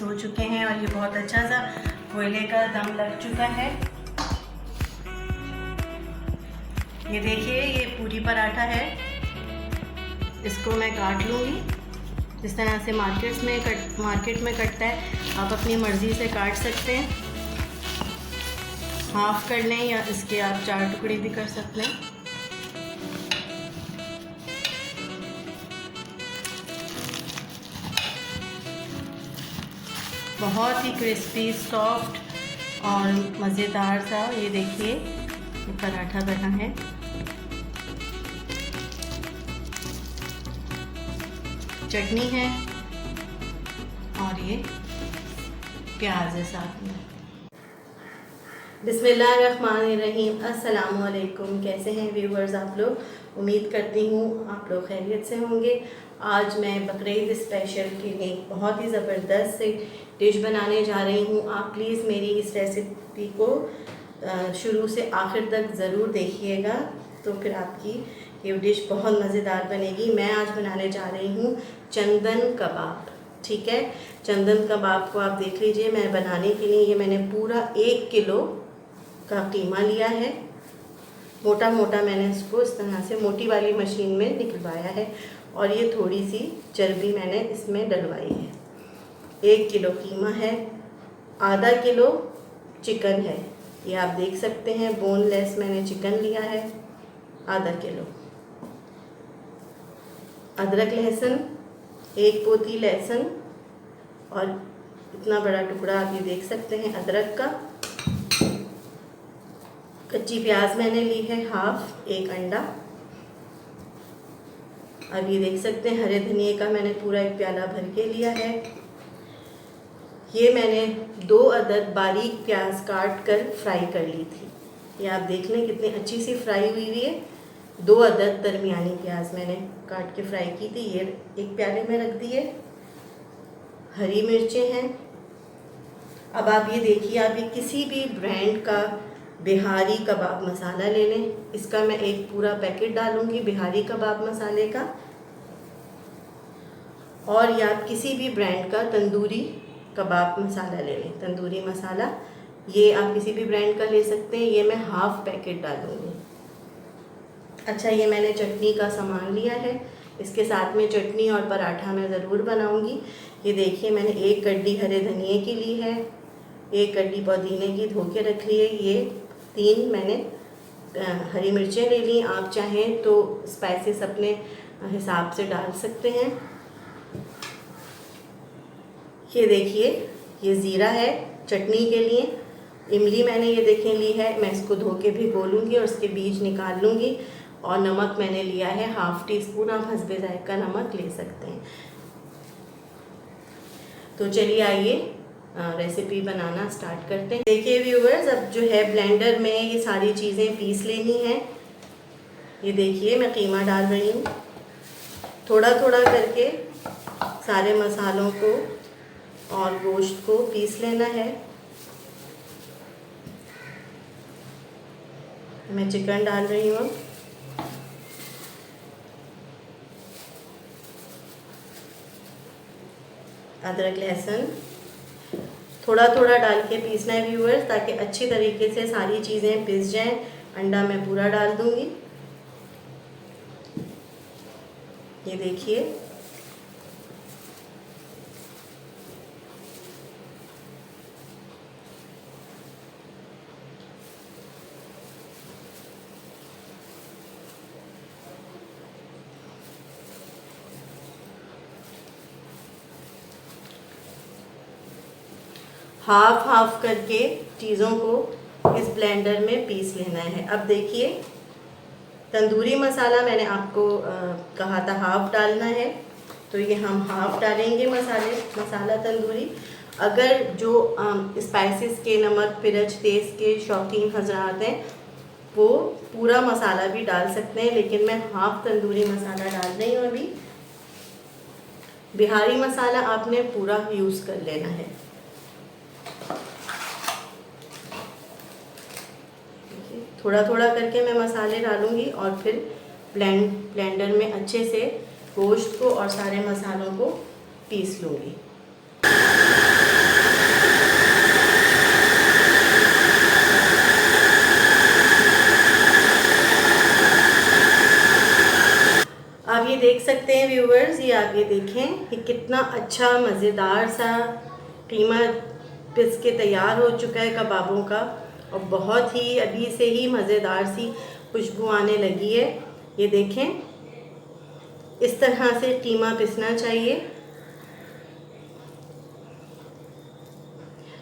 Mix हो चुके हैं और ये बहुत अच्छा सा कोयले का दम लग चुका है। ये देखिए, ये पूरी पराठा है। इसको मैं काट लूँगी जिस तरह से मार्केट में कटता है। आप अपनी मर्ज़ी से काट सकते हैं, हाफ़ कर लें या इसके आप 4 टुकड़े भी कर सकते हैं। बहुत ही क्रिस्पी, सॉफ्ट और मज़ेदार सा ये देखिए ये पराठा बना है। चटनी है और ये प्याज है साथ में। बिस्मिल्लाहिर्रहमानिर्रहीम। अस्सलामु अलैकुम। कैसे हैं व्यूवर्स आप लोग? उम्मीद करती हूँ आप लोग खैरियत से होंगे। आज मैं बकरीद स्पेशल के लिए बहुत ही ज़बरदस्त से डिश बनाने जा रही हूँ। आप प्लीज़ मेरी इस रेसिपी को शुरू से आखिर तक ज़रूर देखिएगा, तो फिर आपकी ये डिश बहुत मज़ेदार बनेगी। मैं आज बनाने जा रही हूँ चंदन कबाब। ठीक है, चंदन कबाब को आप देख लीजिए। मैं बनाने के लिए ये मैंने पूरा 1 किलो का कीमा लिया है। मोटा मोटा मैंने इसको इस तरह से मोटी वाली मशीन में निकलवाया है और ये थोड़ी सी चर्बी मैंने इसमें डलवाई है। 1 किलो कीमा है, आधा किलो चिकन है। ये आप देख सकते हैं, बोनलेस मैंने चिकन लिया है, आधा किलो। अदरक लहसुन, 1 पोती लहसुन और इतना बड़ा टुकड़ा आप ये देख सकते हैं अदरक का। कच्ची प्याज मैंने ली है हाफ, 1 अंडा। अब ये देख सकते हैं हरे धनिए का मैंने पूरा 1 प्याला भर के लिया है। ये मैंने 2 अदद बारीक प्याज काट कर फ्राई कर ली थी। ये आप देख लें कितनी अच्छी सी फ्राई हुई है। 2 अदद दरमियानी प्याज मैंने काट के फ्राई की थी, ये 1 प्याले में रख दिए। हरी मिर्चें हैं। अब आप ये देखिए, आप ये किसी भी ब्रांड का बिहारी कबाब मसाला ले लें। इसका मैं एक पूरा पैकेट डालूंगी बिहारी कबाब मसाले का। और या आप किसी भी ब्रांड का तंदूरी कबाब मसाला ले लें, तंदूरी मसाला, ये आप किसी भी ब्रांड का ले सकते हैं। ये मैं हाफ पैकेट डालूंगी। अच्छा, ये मैंने चटनी का सामान लिया है, इसके साथ में चटनी और पराठा मैं ज़रूर बनाऊंगी। ये देखिए, मैंने 1 गड्डी हरे धनिए की ली है, 1 गड्डी पुदीने की धो के रख ली है। ये 3 मैंने हरी मिर्चें ले ली। आप चाहें तो स्पाइसेस अपने हिसाब से डाल सकते हैं। ये देखिए, ये ज़ीरा है चटनी के लिए। इमली मैंने ये देखें ली है, मैं इसको धो के भिगो लूँगी और इसके बीज निकाल लूँगी। और नमक मैंने लिया है हाफ टी स्पून, आप हस्बे जायका नमक ले सकते हैं। तो चलिए आइए रेसिपी बनाना स्टार्ट करते हैं। देखिए व्यूवर्स, अब जो है ब्लेंडर में ये सारी चीज़ें पीस लेनी है। ये देखिए, मैं कीमा डाल रही हूँ। थोड़ा थोड़ा करके सारे मसालों को और गोश्त को पीस लेना है। मैं चिकन डाल रही हूँ। अदरक लहसुन थोड़ा थोड़ा डाल के पीसना है व्यूअर्स, ताकि अच्छी तरीके से सारी चीज़ें पिस जाएं। अंडा मैं पूरा डाल दूंगी। ये देखिए, हाफ हाफ करके चीज़ों को इस ब्लेंडर में पीस लेना है। अब देखिए, तंदूरी मसाला मैंने आपको कहा था हाफ डालना है, तो ये हम हाफ डालेंगे मसाला तंदूरी। अगर जो स्पाइसेस के, नमक मिर्च तेज़ के शौकीन हजरात हैं वो पूरा मसाला भी डाल सकते हैं, लेकिन मैं हाफ तंदूरी मसाला डाल रही हूँ अभी। बिहारी मसाला आपने पूरा यूज़ कर लेना है। थोड़ा थोड़ा करके मैं मसाले डालूंगी और फिर ब्लेंडर में अच्छे से गोश्त को और सारे मसालों को पीस लूँगी। ये आप ये देखें कि कितना अच्छा मज़ेदार सा कीमा पिस के तैयार हो चुका है कबाबों का, और बहुत ही अभी से ही मज़ेदार सी खुशबू आने लगी है। ये देखें, इस तरह से कीमा पिसना चाहिए।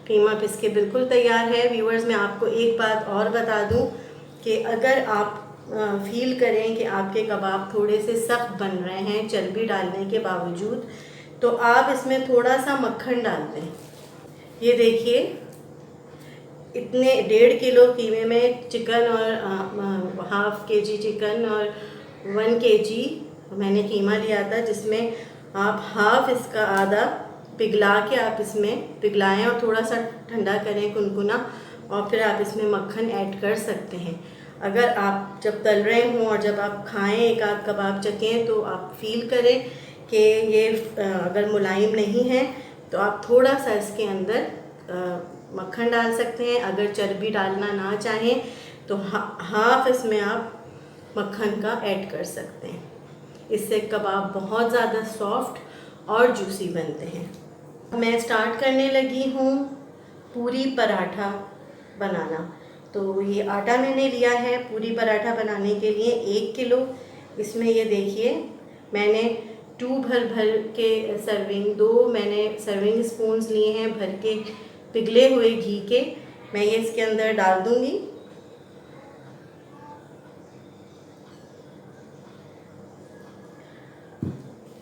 कीमा पिस के बिल्कुल तैयार है। व्यूअर्स, मैं आपको एक बात और बता दूं कि अगर आप फील करें कि आपके कबाब थोड़े से सख्त बन रहे हैं चर्बी डालने के बावजूद, तो आप इसमें थोड़ा सा मक्खन डाल दें। ये देखिए, इतने 1.5 किलो कीमे में चिकन और हाफ केजी चिकन और 1 केजी मैंने कीमा लिया था, जिसमें आप हाफ इसका आधा पिघला के आप इसमें पिघलाएं और थोड़ा सा ठंडा करें कुनकुना, और फिर आप इसमें मक्खन ऐड कर सकते हैं। अगर आप जब तल रहे हों और जब आप खाएं, एक आध कबाब चखें, तो आप फील करें कि ये अगर मुलायम नहीं है तो आप थोड़ा सा इसके अंदर मक्खन डाल सकते हैं। अगर चर्बी डालना ना चाहें तो हाफ इसमें आप मक्खन का ऐड कर सकते हैं। इससे कबाब बहुत ज़्यादा सॉफ्ट और जूसी बनते हैं। मैं स्टार्ट करने लगी हूँ पूरी पराठा बनाना। तो ये आटा मैंने लिया है पूरी पराठा बनाने के लिए 1 किलो। इसमें ये देखिए, मैंने 2 भर के सर्विंग 2 मैंने सर्विंग स्पून्स लिए हैं भर के पिघले हुए घी के। मैं ये इसके अंदर डाल दूंगी।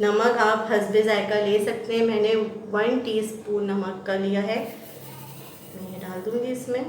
नमक आप हस्बे जायका ले सकते हैं। मैंने 1 टीस्पून नमक का लिया है, मैं ये डाल दूंगी इसमें।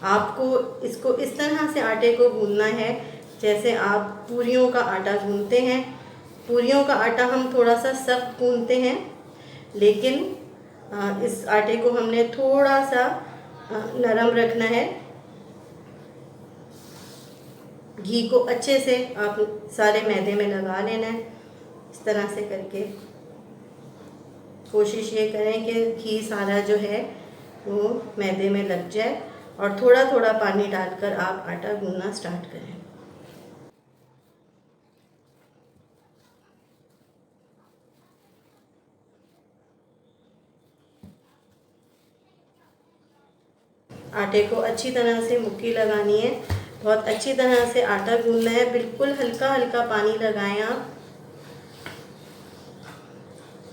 आपको इसको इस तरह से आटे को गूंदना है जैसे आप पूरियों का आटा गूंदते हैं। पूरियों का आटा हम थोड़ा सा सख्त गूंदते हैं, लेकिन इस आटे को हमने थोड़ा सा नरम रखना है। घी को अच्छे से आप सारे मैदे में लगा लेना है। इस तरह से करके कोशिश ये करें कि घी सारा जो है वो मैदे में लग जाए, और थोड़ा थोड़ा पानी डालकर आप आटा गूंदना स्टार्ट करें। आटे को अच्छी तरह से मुक्की लगानी है, बहुत अच्छी तरह से आटा गूंदना है। बिल्कुल हल्का हल्का पानी लगाएं आप,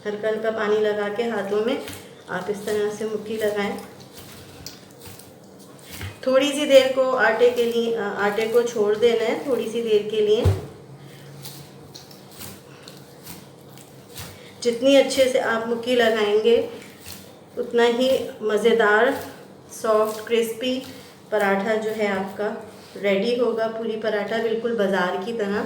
हल्का हल्का पानी लगा के हाथों में आप इस तरह से मुक्की लगाएं। थोड़ी सी देर को आटे को छोड़ देना है, थोड़ी सी देर के लिए। जितनी अच्छे से आप मुक्की लगाएंगे उतना ही मज़ेदार सॉफ्ट क्रिस्पी पराठा जो है आपका रेडी होगा। पूरी पराठा बिल्कुल बाज़ार की तरह।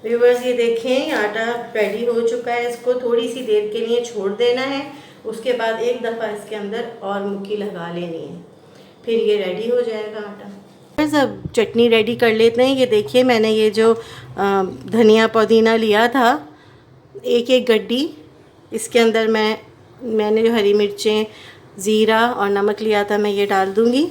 व्यूअर्स, ये देखें, आटा रेडी हो चुका है। इसको थोड़ी सी देर के लिए छोड़ देना है। उसके बाद एक दफ़ा इसके अंदर और मुक्की लगा लेनी है, फिर ये रेडी हो जाएगा आटा। सब चटनी रेडी कर लेते हैं। ये देखिए, मैंने ये जो धनिया पुदीना लिया था, एक गड्डी, इसके अंदर मैंने जो हरी मिर्चें, ज़ीरा और नमक लिया था, मैं ये डाल दूँगी।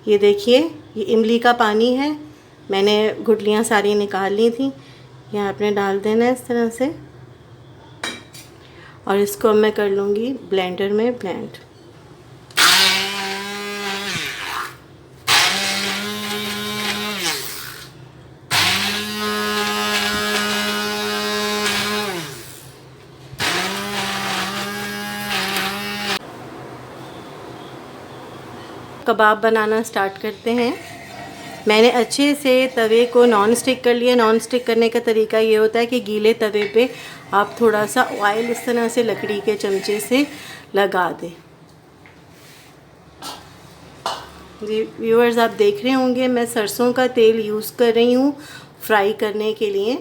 ये देखिए, ये इमली का पानी है, मैंने गुठलियाँ सारी निकाल ली थी। ये आपने डाल देना है इस तरह से, और इसको अब मैं कर लूँगी ब्लेंडर में ब्लेंड। कबाब बनाना स्टार्ट करते हैं। मैंने अच्छे से तवे को नॉन स्टिक कर लिया। नॉन स्टिक करने का तरीका ये होता है कि गीले तवे पे आप थोड़ा सा ऑयल इस तरह से लकड़ी के चमचे से लगा दें। जी व्यूअर्स, आप देख रहे होंगे मैं सरसों का तेल यूज़ कर रही हूँ फ्राई करने के लिए।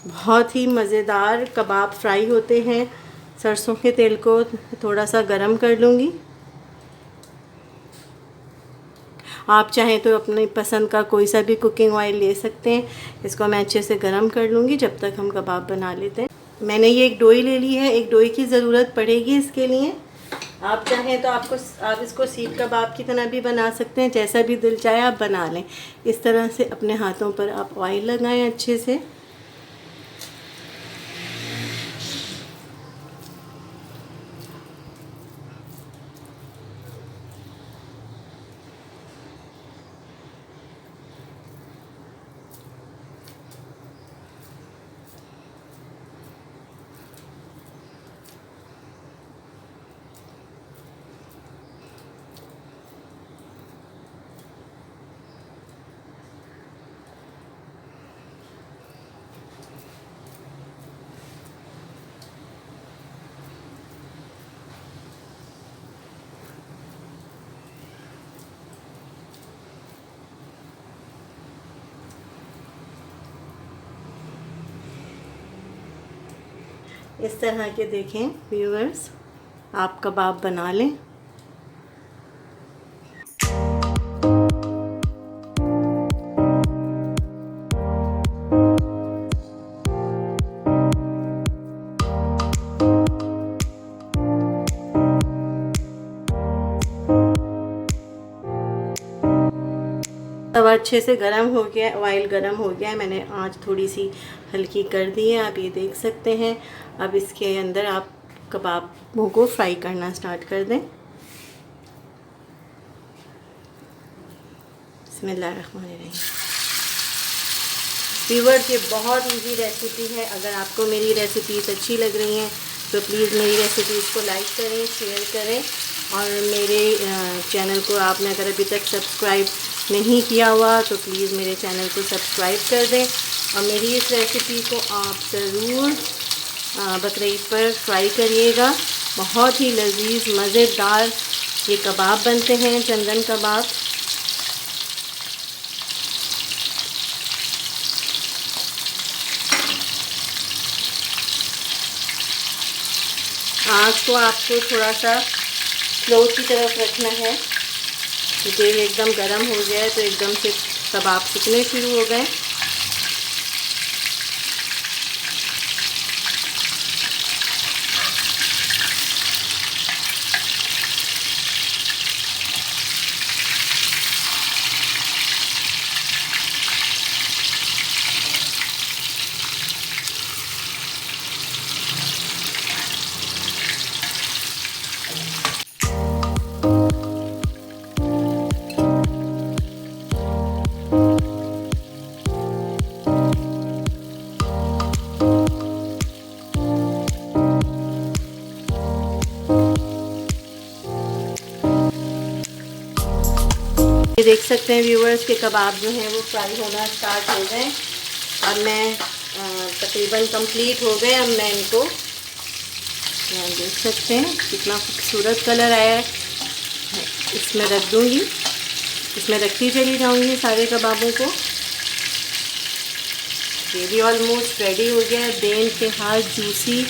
बहुत ही मज़ेदार कबाब फ्राई होते हैं। सरसों के तेल को थोड़ा सा गरम कर लूँगी। आप चाहें तो अपनी पसंद का कोई सा भी कुकिंग ऑयल ले सकते हैं। इसको मैं अच्छे से गरम कर लूँगी जब तक हम कबाब बना लेते हैं। मैंने ये एक डोई ले ली है। एक डोई की ज़रूरत पड़ेगी इसके लिए। आप चाहें तो आप इसको सीख कबाब की तरह भी बना सकते हैं, जैसा भी दिल चाहे आप बना लें। इस तरह से अपने हाथों पर आप ऑयल लगाएं अच्छे से। इस तरह के देखें व्यूअर्स, आप कबाब बना लें। तवा अच्छे से गरम हो गया, ऑयल गरम हो गया है। मैंने आंच थोड़ी सी हल्की कर दी है, आप ये देख सकते हैं। अब इसके अंदर आप कबाबों को फ्राई करना स्टार्ट कर दें। बिस्मिल्लाहिर्रहमानिर्रहीम। व्यूअर्स, ये बहुत इजी रेसिपी है। अगर आपको मेरी रेसिपीज़ अच्छी लग रही हैं तो प्लीज़ मेरी रेसिपीज़ को लाइक करें, शेयर करें, और मेरे चैनल को आपने अगर अभी तक सब्सक्राइब नहीं किया हुआ तो प्लीज़ मेरे चैनल को सब्सक्राइब कर दें। और मेरी इस रेसिपी को आप ज़रूर बकरीद पर ट्राई करिएगा। बहुत ही लजीज मज़ेदार ये कबाब बनते हैं, चंदन कबाब। आँच को आपको थोड़ा सा स्लो की तरफ रखना है। तेल एकदम गरम हो गया है तो एकदम से कबाब सिकने शुरू हो गए। ये देख सकते हैं व्यूअर्स के कबाब जो हैं वो फ्राई होना स्टार्ट हो गए। अब मैं तकरीबन कंप्लीट हो गए। अब मैं इनको देख सकते हैं कितना खूबसूरत कलर आया है। इसमें रख दूँगी, इसमें रखती चली जाऊँगी सारे कबाबों को। ये भी ऑलमोस्ट रेडी हो गया है। बेइंतहा जूसी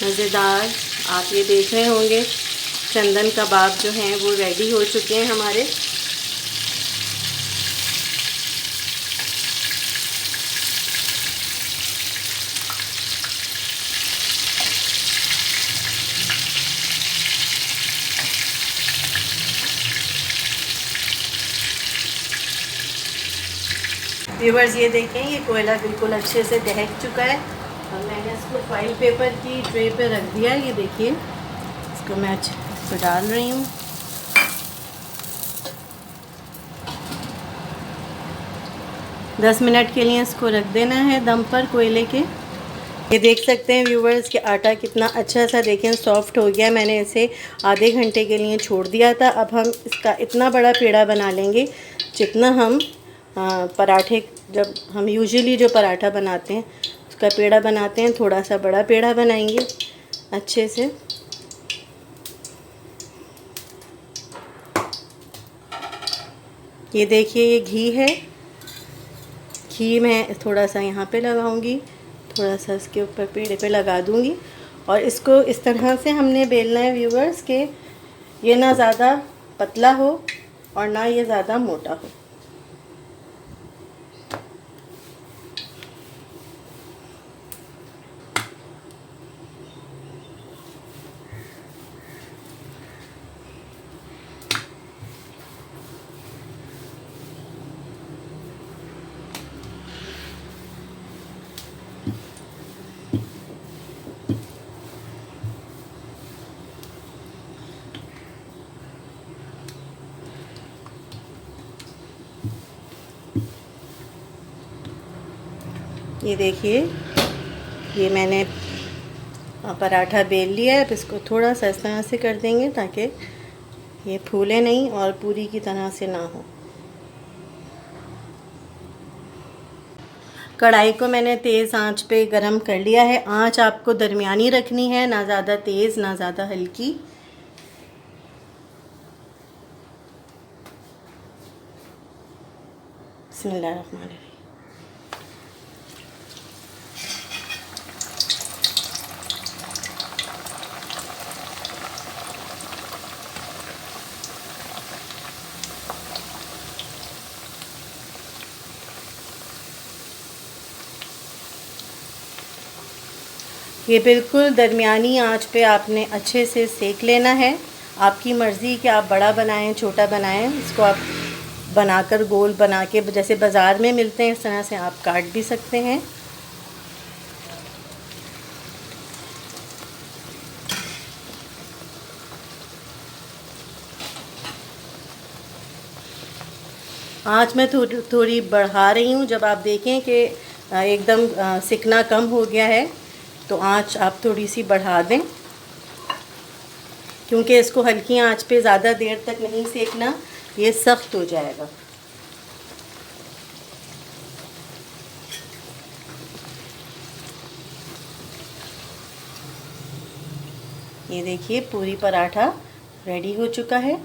मज़ेदार आप ये देख रहे होंगे चंदन कबाब जो हैं वो रेडी हो चुके हैं हमारे। व्यूअर्स, ये देखें ये कोयला बिल्कुल अच्छे से दहक चुका है। और मैंने इसको फॉइल पेपर की ट्रे पे रख दिया है। ये देखिए, इसको मैं अच्छे से डाल रही हूँ। दस मिनट के लिए इसको रख देना है दम पर कोयले के। ये देख सकते हैं व्यूवर्स कि आटा कितना अच्छा सा देखें सॉफ्ट हो गया। मैंने इसे आधे घंटे के लिए छोड़ दिया था। अब हम इसका इतना बड़ा पेड़ा बना लेंगे जितना हम पराठे, जब हम यूजुअली जो पराठा बनाते हैं उसका पेड़ा बनाते हैं, थोड़ा सा बड़ा पेड़ा बनाएंगे अच्छे से। ये देखिए ये घी है। घी मैं थोड़ा सा यहाँ पे लगाऊंगी, थोड़ा सा इसके ऊपर पेड़े पे लगा दूँगी। और इसको इस तरह से हमने बेलना है व्यूवर्स के ये ना ज़्यादा पतला हो और ना ये ज़्यादा मोटा हो। ये देखिए ये मैंने पराठा बेल लिया है। अब इसको थोड़ा सा इस तरह से कर देंगे ताकि ये फूले नहीं और पूरी की तरह से ना हो। कढ़ाई को मैंने तेज़ आंच पे गरम कर लिया है। आंच आपको दरमियानी रखनी है, ना ज़्यादा तेज़ ना ज़्यादा हल्की। बिस्मिल्लाहिर्रहमानिर्रहीम। ये बिल्कुल दरमियानी आंच पे आपने अच्छे से सेक लेना है। आपकी मर्ज़ी कि आप बड़ा बनाएं छोटा बनाएं। इसको आप बनाकर गोल बना के जैसे बाज़ार में मिलते हैं इस तरह से आप काट भी सकते हैं। आँच मैं थोड़ी बढ़ा रही हूँ। जब आप देखें कि एकदम सिकना कम हो गया है तो आँच आप थोड़ी सी बढ़ा दें, क्योंकि इसको हल्की आंच पे ज़्यादा देर तक नहीं सेकना, ये सख्त हो जाएगा। ये देखिए पूरी पराठा रेडी हो चुका है।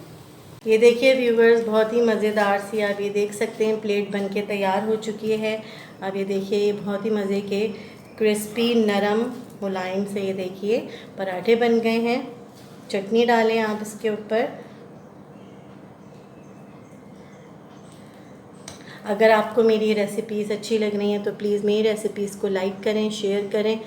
ये देखिए व्यूवर्स बहुत ही मज़ेदार सी आप ये देख सकते हैं प्लेट बनके तैयार हो चुकी है। अब ये देखिए ये बहुत ही मज़े के क्रिस्पी नरम मुलायम से ये देखिए पराठे बन गए हैं। चटनी डालें आप इसके ऊपर। अगर आपको मेरी रेसिपीज़ अच्छी लग रही हैं तो प्लीज़ मेरी रेसिपीज़ को लाइक करें, शेयर करें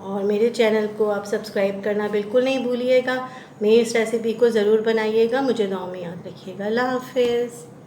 और मेरे चैनल को आप सब्सक्राइब करना बिल्कुल नहीं भूलिएगा। मेरी इस रेसिपी को ज़रूर बनाइएगा। मुझे दुआ में याद रखिएगा। अल्लाह हाफ़िज़।